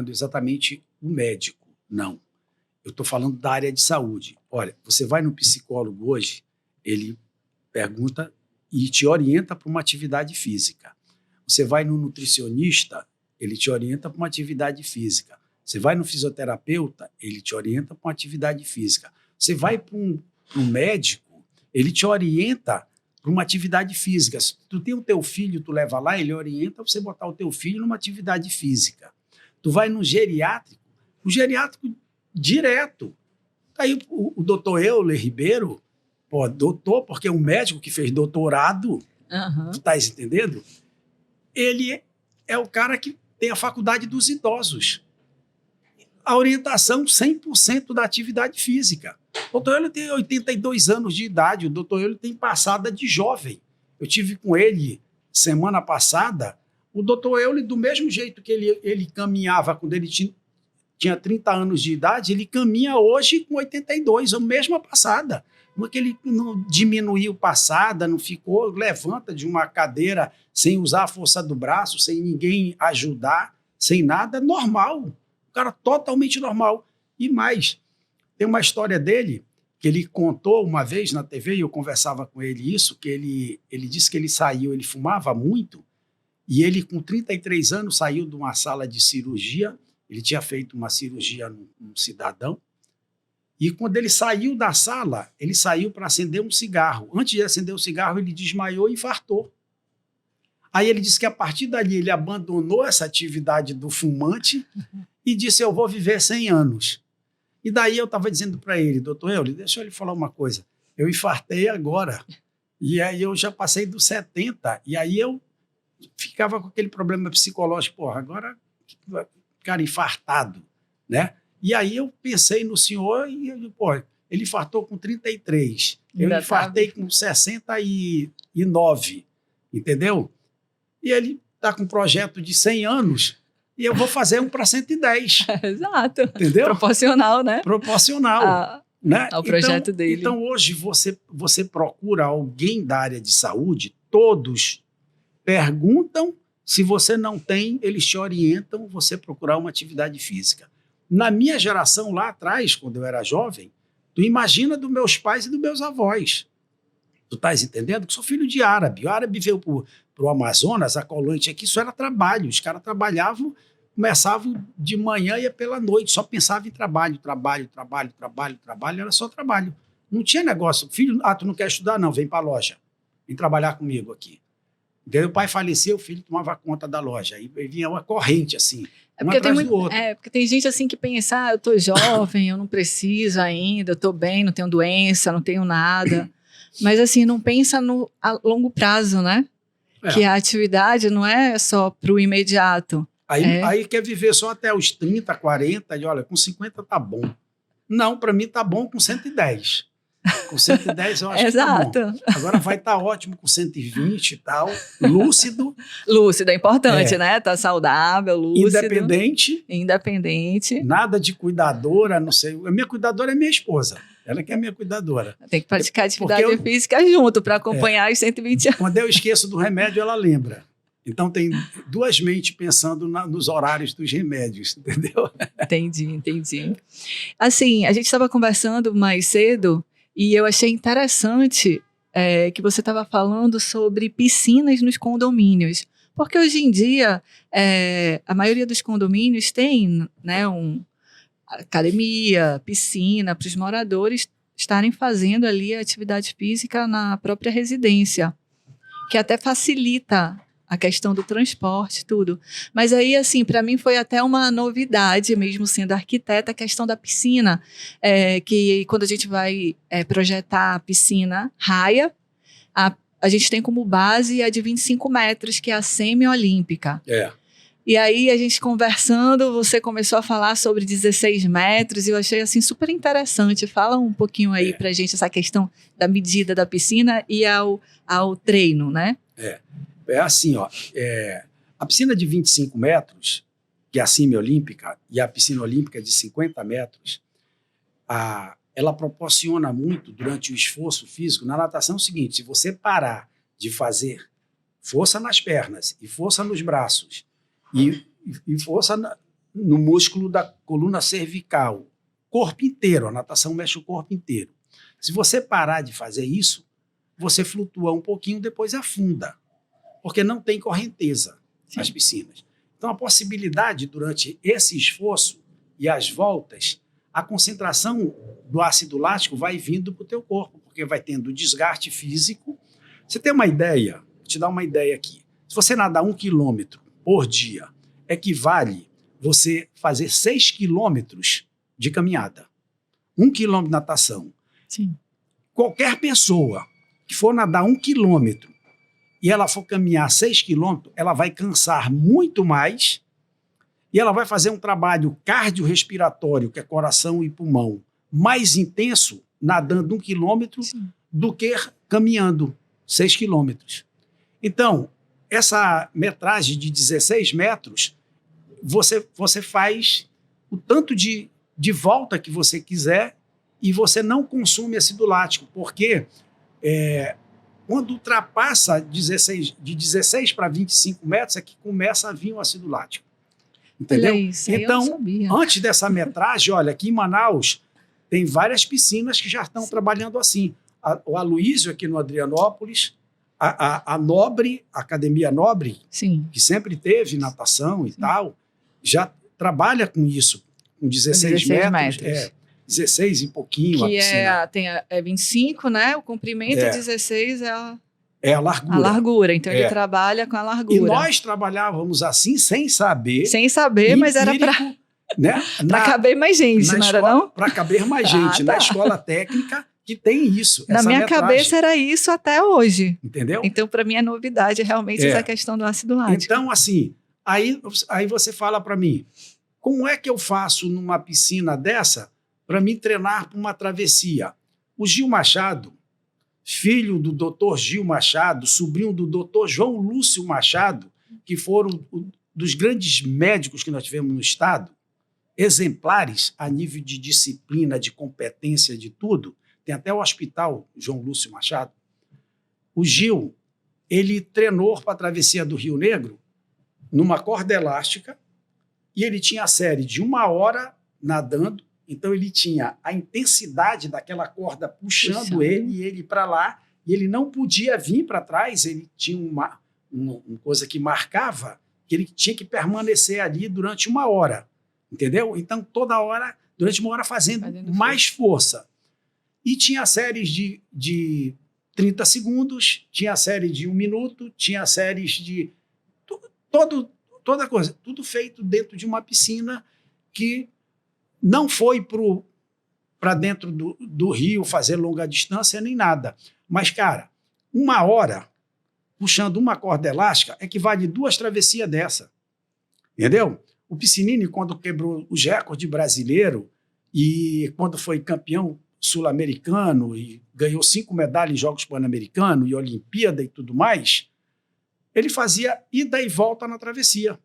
exatamente o médico, não. Eu estou falando da área de saúde. Olha, você vai no psicólogo hoje, ele pergunta e te orienta para uma atividade física. Você vai no nutricionista, ele te orienta para uma atividade física. Você vai no fisioterapeuta, ele te orienta para uma atividade física. Você vai para um médico, ele te orienta para uma atividade física. Se tu tem o teu filho, tu leva lá, ele orienta você botar o teu filho numa atividade física. Tu vai no geriátrico, o geriátrico direto. Aí o doutor Euler Ribeiro, doutor, porque é um médico que fez doutorado, tu estás entendendo? Ele é o cara que tem a faculdade dos idosos. A orientação 100% da atividade física. O doutor Euler tem 82 anos de idade, o doutor Euler tem passada de jovem. Eu tive com ele semana passada. O doutor Euler, do mesmo jeito que ele caminhava quando ele tinha 30 anos de idade, ele caminha hoje com 82, a mesma passada. Porque ele não diminuiu passada, não ficou, levanta de uma cadeira sem usar a força do braço, sem ninguém ajudar, sem nada, normal. O cara totalmente normal. E mais, tem uma história dele que ele contou uma vez na TV, e eu conversava com ele isso, que ele disse que ele saiu, ele fumava muito, e ele, com 33 anos, saiu de uma sala de cirurgia. Ele tinha feito uma cirurgia num cidadão. E quando ele saiu da sala, ele saiu para acender um cigarro. Antes de acender o cigarro, ele desmaiou e infartou. Aí ele disse que a partir dali ele abandonou essa atividade do fumante e disse, eu vou viver 100 anos. E daí eu estava dizendo para ele, doutor Euler, deixa eu lhe falar uma coisa. Eu infartei agora. E aí eu já passei dos 70. E aí eu ficava com aquele problema psicológico, porra, agora, cara, infartado, né? E aí eu pensei no senhor e, ele infartou com 33, eu infartei com 69, entendeu? E ele está com um projeto de 100 anos e eu vou fazer um para 110. Exato. Entendeu? Proporcional, né? Proporcional. Né? Ao projeto dele. Então, hoje, você procura alguém da área de saúde, todos perguntam, se você não tem, eles te orientam você procurar uma atividade física. Na minha geração, lá atrás, quando eu era jovem, tu imagina dos meus pais e dos meus avós. Tu estás entendendo? Que sou filho de árabe. O árabe veio para o Amazonas, a colônia aqui, isso era trabalho. Os caras trabalhavam, começavam de manhã e ia pela noite, só pensava em trabalho, era só trabalho. Não tinha negócio. Filho, tu não quer estudar? Não, vem para a loja. Vem trabalhar comigo aqui. Daí o pai faleceu, o filho tomava conta da loja. Aí vinha uma corrente, assim, um atrás do outro. Porque tem gente assim que pensa, eu tô jovem, eu não preciso ainda, eu tô bem, não tenho doença, não tenho nada. Mas assim, não pensa a longo prazo, né? Que a atividade não é só para o imediato. Aí quer viver só até os 30, 40, e olha, com 50 tá bom. Não, para mim tá bom com 110. Com 110 eu acho que tá bom. Agora vai estar ótimo com 120 e tal, lúcido. Lúcido é importante, né? Tá saudável, lúcido. Independente. Nada de cuidadora, não sei. A minha cuidadora é minha esposa. Ela que é minha cuidadora. Tem que praticar atividade física junto para acompanhar os 120 anos. Quando eu esqueço do remédio, ela lembra. Então tem duas mentes pensando nos horários dos remédios, entendeu? Entendi. Assim, a gente estava conversando mais cedo e eu achei interessante que você estava falando sobre piscinas nos condomínios. Porque hoje em dia, a maioria dos condomínios tem, né, academia, piscina, para os moradores estarem fazendo ali a atividade física na própria residência, que até facilita a questão do transporte, tudo. Mas aí, assim, para mim foi até uma novidade, mesmo sendo arquiteta, a questão da piscina, que quando a gente vai projetar a piscina raia, a gente tem como base a de 25 metros, que é a semi-olímpica. E aí, a gente conversando, você começou a falar sobre 16 metros, e eu achei, assim, super interessante. Fala um pouquinho aí pra gente essa questão da medida da piscina e ao treino, né? É assim, ó, a piscina de 25 metros, que é a semi-olímpica, e a piscina olímpica de 50 metros, ela proporciona muito durante o esforço físico. Na natação é o seguinte: se você parar de fazer força nas pernas e força nos braços e força no músculo da coluna cervical, corpo inteiro, a natação mexe o corpo inteiro. Se você parar de fazer isso, você flutua um pouquinho, depois afunda, porque não tem correnteza nas piscinas. Então, a possibilidade, durante esse esforço e as voltas, a concentração do ácido lático vai vindo para o teu corpo, porque vai tendo desgaste físico. Você tem uma ideia? Vou te dar uma ideia aqui. Se você nadar 1 quilômetro por dia, equivale você fazer 6 quilômetros de caminhada. 1 quilômetro de natação. Sim. Qualquer pessoa que for nadar 1 quilômetro e ela for caminhar 6 quilômetros, ela vai cansar muito mais e ela vai fazer um trabalho cardiorrespiratório, que é coração e pulmão, mais intenso nadando 1 quilômetro do que caminhando 6 quilômetros. Então, essa metragem de 16 metros, você faz o tanto de volta que você quiser e você não consome ácido lático, porque quando ultrapassa de 16 para 25 metros é que começa a vir o ácido lático. Entendeu? Então, antes dessa metragem, olha, aqui em Manaus tem várias piscinas que já estão trabalhando assim. O Aloysio, aqui no Adrianópolis, a Nobre, a Academia Nobre, que sempre teve natação e tal, já trabalha com isso, com 16 metros. 16 e pouquinho que a piscina. Tem 25, né? O comprimento, 16 é a largura. A largura, então ele trabalha com a largura. E nós trabalhávamos assim, sem saber. Sem saber, mas era para caber mais gente, não era não? Para caber mais gente. Na escola técnica que tem isso. Na minha cabeça era isso até hoje. Entendeu? Então, para mim, é novidade realmente essa questão do ácido lático. Então, assim, aí você fala para mim, como é que eu faço numa piscina dessa para me treinar para uma travessia? O Gil Machado, filho do doutor Gil Machado, sobrinho do doutor João Lúcio Machado, que foram dos grandes médicos que nós tivemos no estado, exemplares a nível de disciplina, de competência, de tudo. Tem até o hospital João Lúcio Machado. O Gil, ele treinou para a travessia do Rio Negro numa corda elástica e ele tinha a série de 1 hora nadando. Então, ele tinha a intensidade daquela corda puxando ele e ele para lá, e ele não podia vir para trás, ele tinha uma coisa que marcava que ele tinha que permanecer ali durante 1 hora, entendeu? Então, toda hora, durante 1 hora, fazendo mais força. E tinha séries de 30 segundos, tinha série de 1 minuto, tinha séries de... toda coisa, tudo feito dentro de uma piscina que não foi para dentro do rio fazer longa distância nem nada. Mas, cara, 1 hora puxando uma corda elástica equivale a 2 travessias dessa. Entendeu? O Piscinini, quando quebrou os recordes brasileiros e quando foi campeão sul-americano e ganhou 5 medalhas em Jogos Pan-Americanos e Olimpíada e tudo mais, ele fazia ida e volta na travessia.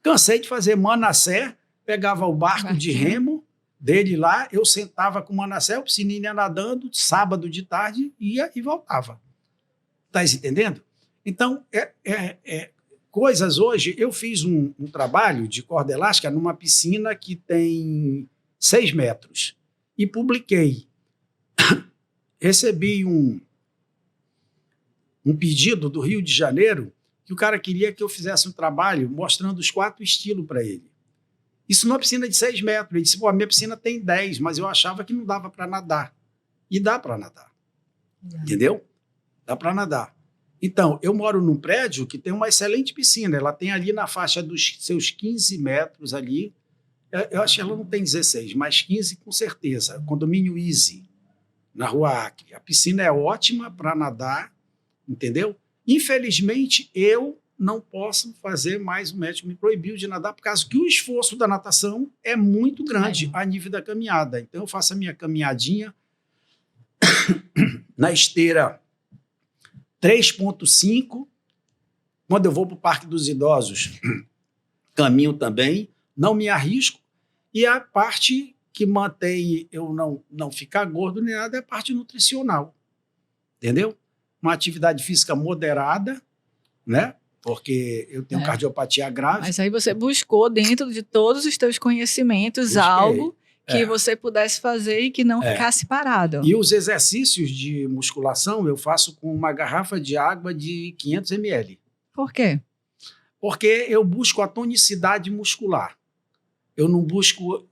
Cansei de fazer Manassé, pegava o barco de remo dele lá, eu sentava com o Manassé, o Piscinini ia nadando, sábado de tarde, ia e voltava. Está entendendo? Então, coisas hoje, eu fiz um trabalho de corda elástica numa piscina que tem 6 metros e publiquei. Recebi um pedido do Rio de Janeiro que o cara queria que eu fizesse um trabalho mostrando os 4 estilos para ele. Isso numa piscina de 6 metros. Ele disse, pô, a minha piscina tem 10, mas eu achava que não dava para nadar. E dá para nadar. Entendeu? Dá para nadar. Então, eu moro num prédio que tem uma excelente piscina. Ela tem ali na faixa dos seus 15 metros ali. Eu acho que ela não tem 16, mas 15 com certeza. Condomínio Easy, na Rua Acre. A piscina é ótima para nadar, entendeu? Infelizmente, eu não posso fazer mais, o médico me proibiu de nadar por causa que o esforço da natação é muito grande a nível da caminhada. Então, eu faço a minha caminhadinha na esteira 3,5. Quando eu vou para o Parque dos Idosos, caminho também, não me arrisco. E a parte que mantém eu não ficar gordo nem nada é a parte nutricional. Entendeu? Uma atividade física moderada, né? Porque eu tenho cardiopatia grave. Mas aí você buscou, dentro de todos os teus conhecimentos, algo que você pudesse fazer e que não ficasse parado. E os exercícios de musculação eu faço com uma garrafa de água de 500 ml. Por quê? Porque eu busco a tonicidade muscular. Eu não busco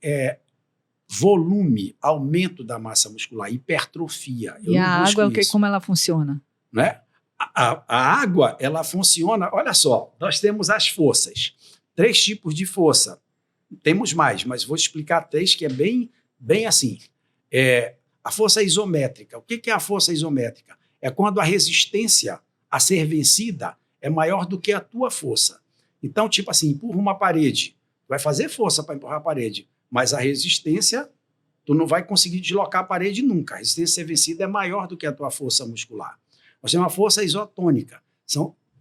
volume, aumento da massa muscular, hipertrofia. E a água, como ela funciona? Né? A água, ela funciona... Olha só, nós temos as forças. 3 tipos de força. Temos mais, mas vou explicar 3 que é bem assim. A força isométrica. O que é a força isométrica? É quando a resistência a ser vencida é maior do que a tua força. Então, tipo assim, empurra uma parede. Tu vai fazer força para empurrar a parede, mas a resistência, tu não vai conseguir deslocar a parede nunca. A resistência a ser vencida é maior do que a tua força muscular. Nós temos uma força isotônica.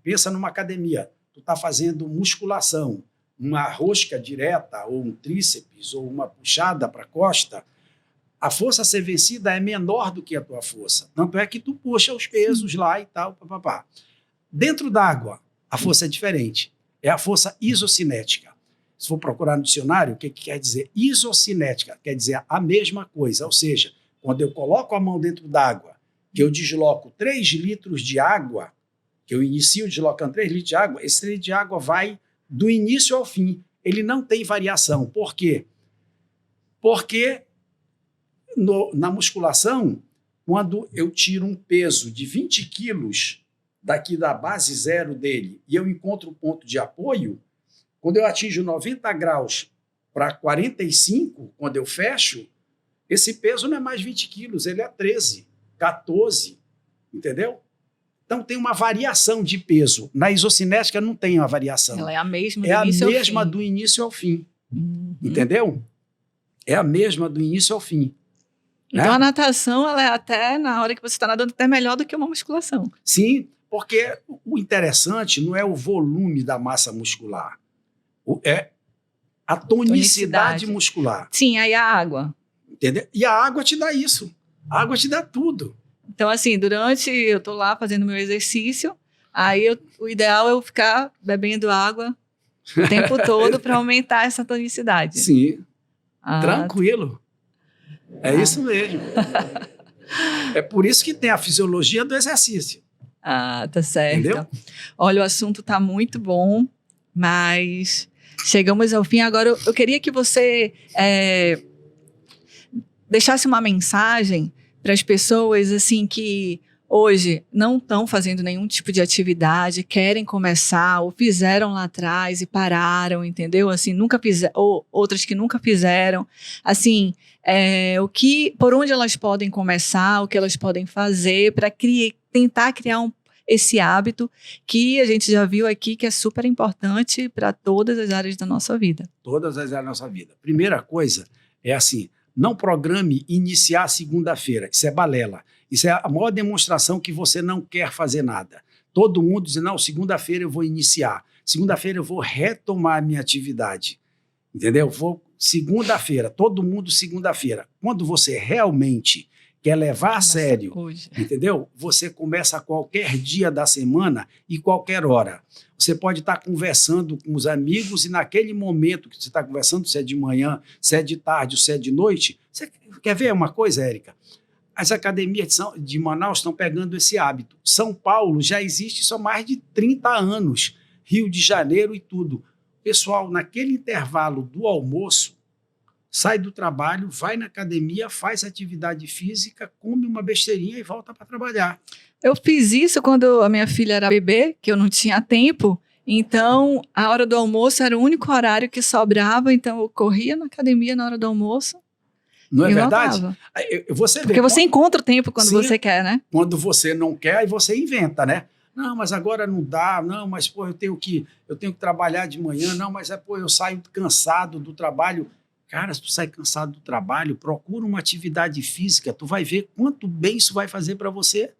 Pensa numa academia. Tu está fazendo musculação, uma rosca direta, ou um tríceps, ou uma puxada para a costa, a força a ser vencida é menor do que a tua força. Tanto é que tu puxa os pesos lá e tal, papapá. Dentro d'água, a força é diferente. É a força isocinética. Se for procurar no dicionário, o que quer dizer? Isocinética quer dizer a mesma coisa. Ou seja, quando eu coloco a mão dentro d'água, que eu desloco 3 litros de água, que eu inicio deslocando 3 litros de água, esse 3 litros de água vai do início ao fim. Ele não tem variação. Por quê? Porque na musculação, quando eu tiro um peso de 20 quilos daqui da base zero dele e eu encontro um ponto de apoio, quando eu atinjo 90 graus para 45, quando eu fecho, esse peso não é mais 20 quilos, ele é 13, 14, entendeu? Então tem uma variação de peso. Na isocinética não tem uma variação. Ela é a mesma do início ao fim. Entendeu? É a mesma do início ao fim. Então a natação, ela é até, na hora que você está nadando, até melhor do que uma musculação. Sim, porque o interessante não é o volume da massa muscular, é a tonicidade muscular. Sim, aí a água. Entendeu? E a água te dá isso. A água te dá tudo. Então, assim, eu tô lá fazendo meu exercício, aí o ideal é eu ficar bebendo água o tempo todo para aumentar essa tonicidade. Sim. Tranquilo. É isso mesmo. É por isso que tem a fisiologia do exercício. Tá certo. Entendeu? Olha, o assunto tá muito bom, mas chegamos ao fim. Agora, eu queria que você deixasse uma mensagem para as pessoas assim que hoje não estão fazendo nenhum tipo de atividade, querem começar, ou fizeram lá atrás e pararam, entendeu? Assim, nunca fizeram, ou outras que nunca fizeram. Assim, por onde elas podem começar, o que elas podem fazer para tentar criar esse hábito que a gente já viu aqui que é super importante para todas as áreas da nossa vida. Todas as áreas da nossa vida. Primeira coisa é assim, não programe iniciar segunda-feira. Isso é balela. Isso é a maior demonstração que você não quer fazer nada. Todo mundo diz, não, segunda-feira eu vou iniciar. Segunda-feira eu vou retomar a minha atividade. Entendeu? Segunda-feira, todo mundo segunda-feira. Quando você realmente quer levar a sério, entendeu? Você começa a qualquer dia da semana e qualquer hora. Você pode estar conversando com os amigos e naquele momento que você está conversando, se é de manhã, se é de tarde, se é de noite, você quer ver uma coisa, Érica? As academias de Manaus estão pegando esse hábito. São Paulo já existe isso há mais de 30 anos. Rio de Janeiro e tudo. Pessoal, naquele intervalo do almoço, sai do trabalho, vai na academia, faz atividade física, come uma besteirinha e volta para trabalhar. Eu fiz isso quando a minha filha era bebê, que eu não tinha tempo. Então, a hora do almoço era o único horário que sobrava. Então, eu corria na academia na hora do almoço. Não é verdade? Porque você encontra o tempo quando você quer, né? Quando você não quer, aí você inventa, né? Não, mas agora não dá. Não, mas pô, eu tenho que trabalhar de manhã. Não, mas eu saio cansado do trabalho. Cara, se tu sai cansado do trabalho, procura uma atividade física, tu vai ver quanto bem isso vai fazer para você.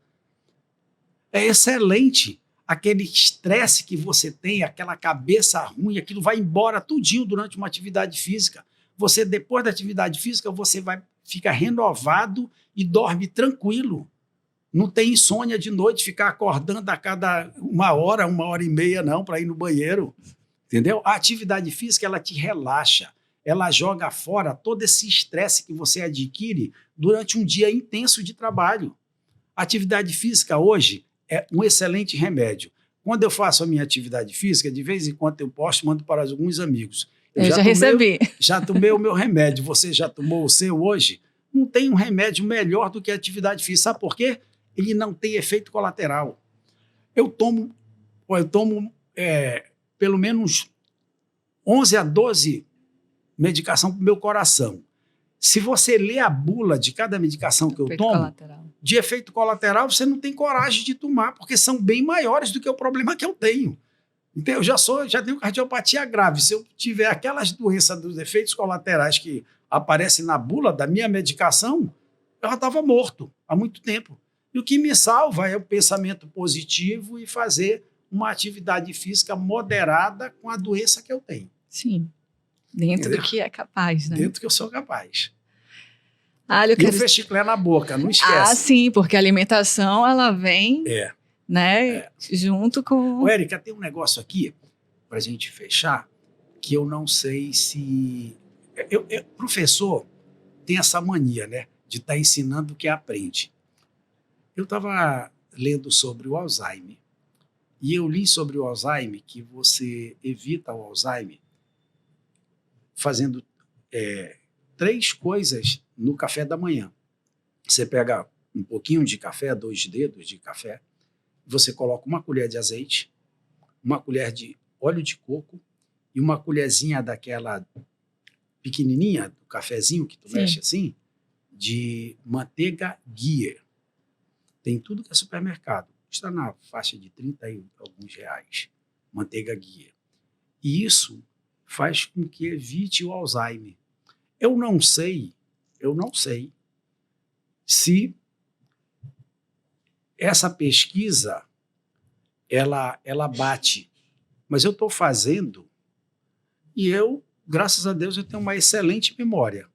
É excelente. Aquele estresse que você tem, aquela cabeça ruim, aquilo vai embora tudinho durante uma atividade física. Você, depois da atividade física, você vai ficar renovado e dorme tranquilo. Não tem insônia de noite, ficar acordando a cada 1 hora e meia, não, para ir no banheiro. Entendeu? A atividade física, ela te relaxa. Ela joga fora todo esse estresse que você adquire durante um dia intenso de trabalho. A atividade física hoje é um excelente remédio. Quando eu faço a minha atividade física, de vez em quando eu posto, mando para alguns amigos. Eu já recebi. Já tomei o meu remédio. Você já tomou o seu hoje? Não tem um remédio melhor do que a atividade física. Sabe por quê? Ele não tem efeito colateral. Eu tomo pelo menos 11 a 12 medicação para o meu coração. Se você ler a bula de cada medicação que eu tomo, de efeito colateral, você não tem coragem de tomar, porque são bem maiores do que o problema que eu tenho. Então, eu já tenho cardiopatia grave. Se eu tiver aquelas doenças dos efeitos colaterais que aparecem na bula da minha medicação, eu já estava morto há muito tempo. E o que me salva é o pensamento positivo e fazer uma atividade física moderada com a doença que eu tenho. Sim. Dentro do que é capaz, né? Dentro do que eu sou capaz. E o festiclé na boca, não esquece. Ah, sim, porque a alimentação, ela vem, junto com... Érica, tem um negócio aqui, para a gente fechar, que eu não sei se... Professor tem essa mania, né, de estar ensinando o que aprende. Eu estava lendo sobre o Alzheimer, e eu li sobre o Alzheimer que você evita o Alzheimer fazendo 3 coisas no café da manhã. Você pega um pouquinho de café, 2 dedos de café, você coloca 1 colher de azeite, 1 colher de óleo de coco e 1 colherzinha daquela pequenininha, do cafezinho que tu mexe assim, de manteiga Ghee. Tem tudo que é supermercado. Está na faixa de 30 e alguns reais. Manteiga Ghee. E isso faz com que evite o Alzheimer. Eu não sei se essa pesquisa ela bate, mas eu estou fazendo e graças a Deus, eu tenho uma excelente memória.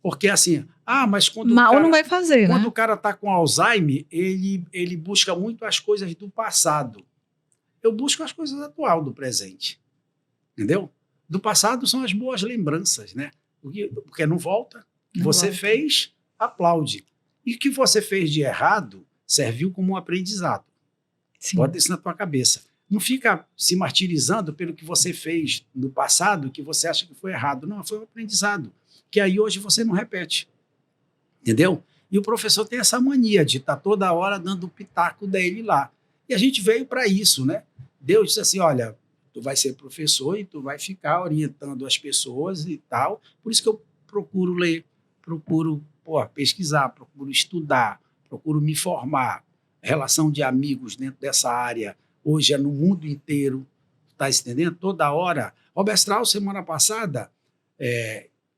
Porque assim, mas quando não vai fazer, quando né? o cara está com Alzheimer, ele busca muito as coisas do passado. Eu busco as coisas atuais do presente. Entendeu? Do passado são as boas lembranças, né? Porque não volta. O que você fez, aplaude. E o que você fez de errado serviu como um aprendizado. Sim. Bota isso na tua cabeça. Não fica se martirizando pelo que você fez no passado, que você acha que foi errado. Não, foi um aprendizado. Que aí hoje você não repete. Entendeu? E o professor tem essa mania de estar toda hora dando o pitaco dele lá. E a gente veio para isso, né? Deus disse assim, olha, tu vai ser professor e tu vai ficar orientando as pessoas e tal. Por isso que eu procuro ler, procuro pesquisar, procuro estudar, procuro me formar. Relação de amigos dentro dessa área hoje é no mundo inteiro, está entendendo? Toda hora. Robert Strauss, semana passada,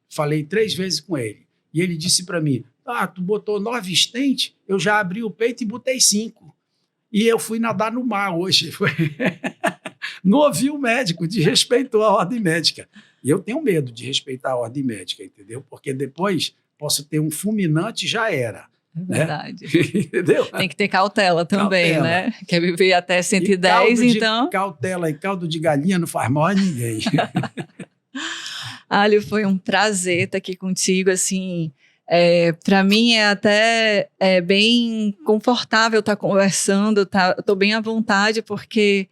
falei 3 vezes com ele. E ele disse para mim, tu botou 9 stents, eu já abri o peito e botei 5. E eu fui nadar no mar hoje. Não ouvi o médico, desrespeitou a ordem médica. E eu tenho medo de respeitar a ordem médica, entendeu? Porque depois posso ter um fulminante e já era. É verdade. Né? Entendeu? Tem que ter cautela também, cautela. Né? Quer viver até 110, então... Cautela e caldo de galinha não faz mal a ninguém. Alio, foi um prazer estar aqui contigo, assim... para mim é até bem confortável estar conversando, estou bem à vontade, porque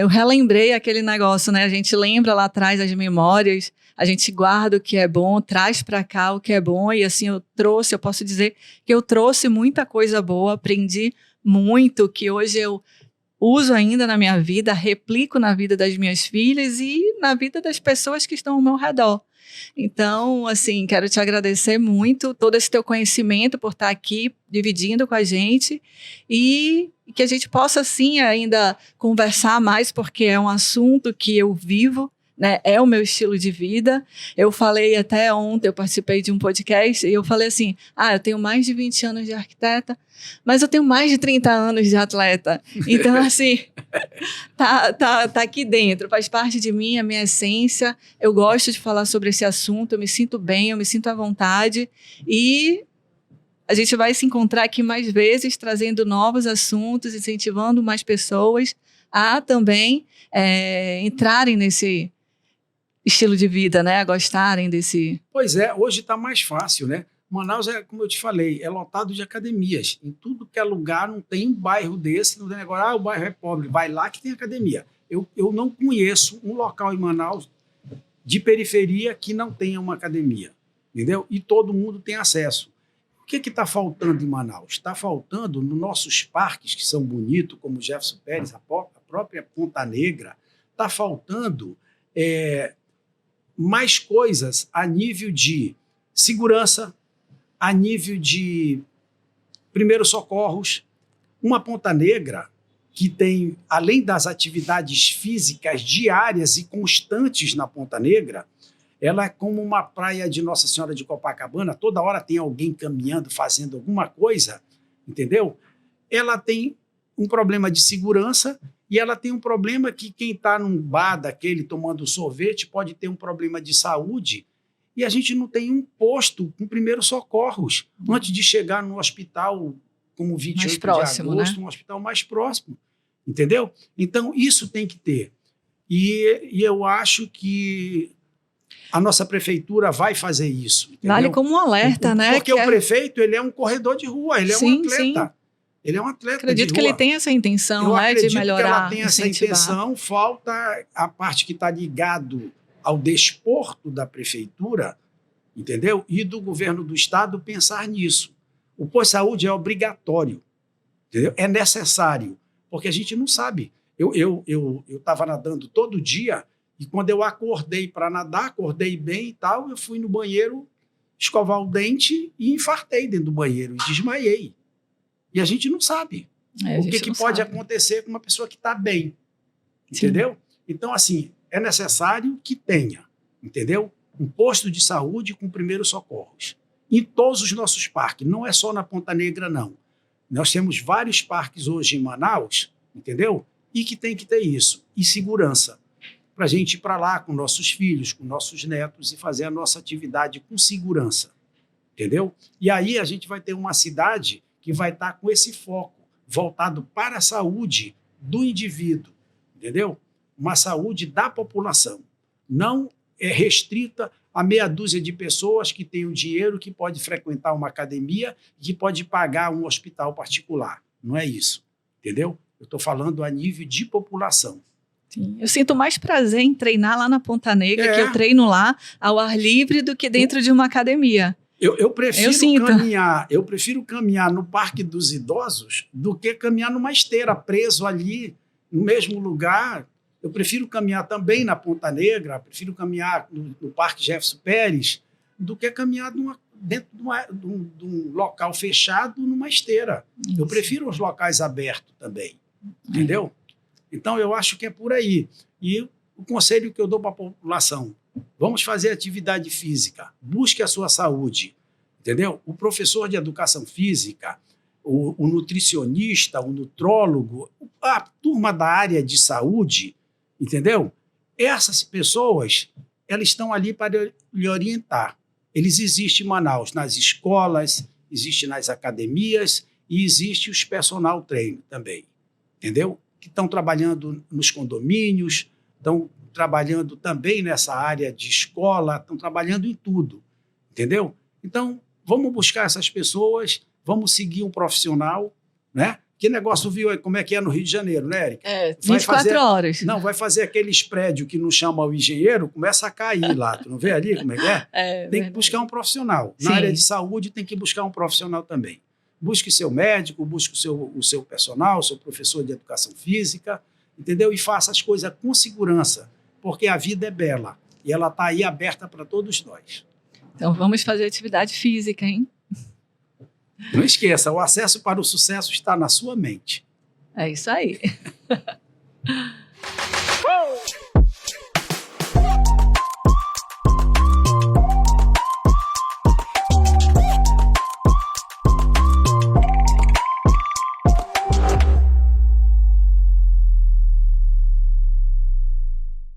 eu relembrei aquele negócio, né? A gente lembra lá atrás as memórias, a gente guarda o que é bom, traz para cá o que é bom, e assim eu posso dizer que eu trouxe muita coisa boa, aprendi muito, que hoje eu uso ainda na minha vida, replico na vida das minhas filhas e na vida das pessoas que estão ao meu redor. Então, assim, quero te agradecer muito todo esse teu conhecimento por estar aqui dividindo com a gente e que a gente possa, sim, ainda conversar mais, porque é um assunto que eu vivo, né? É o meu estilo de vida. Eu falei até ontem, eu participei de um podcast e eu falei assim, eu tenho mais de 20 anos de arquiteta, mas eu tenho mais de 30 anos de atleta. Então, assim, tá aqui dentro, faz parte de mim, a minha essência. Eu gosto de falar sobre esse assunto, eu me sinto bem, eu me sinto à vontade. E a gente vai se encontrar aqui mais vezes, trazendo novos assuntos, incentivando mais pessoas a também entrarem nesse estilo de vida, né? A gostarem desse... Pois é, hoje está mais fácil, né? Manaus como eu te falei, é lotado de academias. Em tudo que é lugar, não tem um bairro desse, não tem agora, o bairro é pobre, vai lá que tem academia. Eu não conheço um local em Manaus de periferia que não tenha uma academia, entendeu? E todo mundo tem acesso. O que está faltando em Manaus? Está faltando nos nossos parques, que são bonitos, como o Jefferson Pérez, a própria Ponta Negra, está faltando mais coisas a nível de segurança, a nível de primeiros socorros. Uma Ponta Negra que tem, além das atividades físicas diárias e constantes na Ponta Negra, ela é como uma praia de Nossa Senhora de Copacabana, toda hora tem alguém caminhando, fazendo alguma coisa, entendeu? Ela tem um problema de segurança e ela tem um problema que quem está num bar daquele tomando sorvete pode ter um problema de saúde. E a gente não tem um posto com primeiros socorros antes de chegar no hospital, como 28 de agosto, né? Um hospital mais próximo, entendeu? Então, isso tem que ter. E eu acho que a nossa prefeitura vai fazer isso. Entendeu? Vale como um alerta, né? Porque o prefeito, ele é um corredor de rua, ele é um atleta. Sim. Ele é um atleta acredito que ele tem essa intenção, né, de melhorar, que ela tem essa intenção, falta a parte que está ligado ao desporto da prefeitura, entendeu? E do governo do estado pensar nisso. O pós-saúde é obrigatório, entendeu? É necessário, porque a gente não sabe. Eu estava nadando todo dia e quando eu acordei para nadar, acordei bem e tal, eu fui no banheiro escovar o dente e infartei dentro do banheiro e desmaiei. E a gente não sabe o que pode acontecer com uma pessoa que está bem, entendeu? Então, assim, é necessário que tenha, entendeu? Um posto de saúde com primeiros socorros. Em todos os nossos parques, não é só na Ponta Negra, não. Nós temos vários parques hoje em Manaus, entendeu? E que tem que ter isso. E segurança. Para a gente ir para lá com nossos filhos, com nossos netos e fazer a nossa atividade com segurança, entendeu? E aí a gente vai ter uma cidade que vai estar com esse foco voltado para a saúde do indivíduo, entendeu? Uma saúde da população. Não é restrita a meia dúzia de pessoas que têm o dinheiro, que pode frequentar uma academia, que pode pagar um hospital particular. Não é isso, entendeu? Eu estou falando a nível de população. Sim. Eu sinto mais prazer em treinar lá na Ponta Negra, que eu treino lá ao ar livre, do que dentro de uma academia. Eu prefiro sinto. eu prefiro caminhar no Parque dos Idosos do que caminhar numa esteira preso ali no mesmo lugar. Eu prefiro caminhar também na Ponta Negra, prefiro caminhar no Parque Jefferson Pérez do que caminhar dentro de um local fechado numa esteira. Isso. Eu prefiro os locais abertos também, entendeu? Então, eu acho que é por aí. E o conselho que eu dou para a população, vamos fazer atividade física, busque a sua saúde, entendeu? O professor de educação física, o nutricionista, o nutrólogo, a turma da área de saúde, entendeu? Essas pessoas, elas estão ali para lhe orientar. Eles existem em Manaus, nas escolas, existem nas academias e existe os personal trainer também, entendeu? Que estão trabalhando nos condomínios, estão trabalhando também nessa área de escola, estão trabalhando em tudo, entendeu? Então, vamos buscar essas pessoas, vamos seguir um profissional, né? Que negócio viu aí como é que é no Rio de Janeiro, né, Érica? 24 horas. Não, vai fazer aqueles prédios que não chama o engenheiro, começa a cair lá. Tu não vê ali como é que é? Tem que buscar um profissional. Na área de saúde tem que buscar um profissional também. Busque seu médico, busque o seu personal, o seu professor de educação física, entendeu? E faça as coisas com segurança, porque a vida é bela e ela está aí aberta para todos nós. Então vamos fazer atividade física, hein? Não esqueça, o acesso para o sucesso está na sua mente. É isso aí.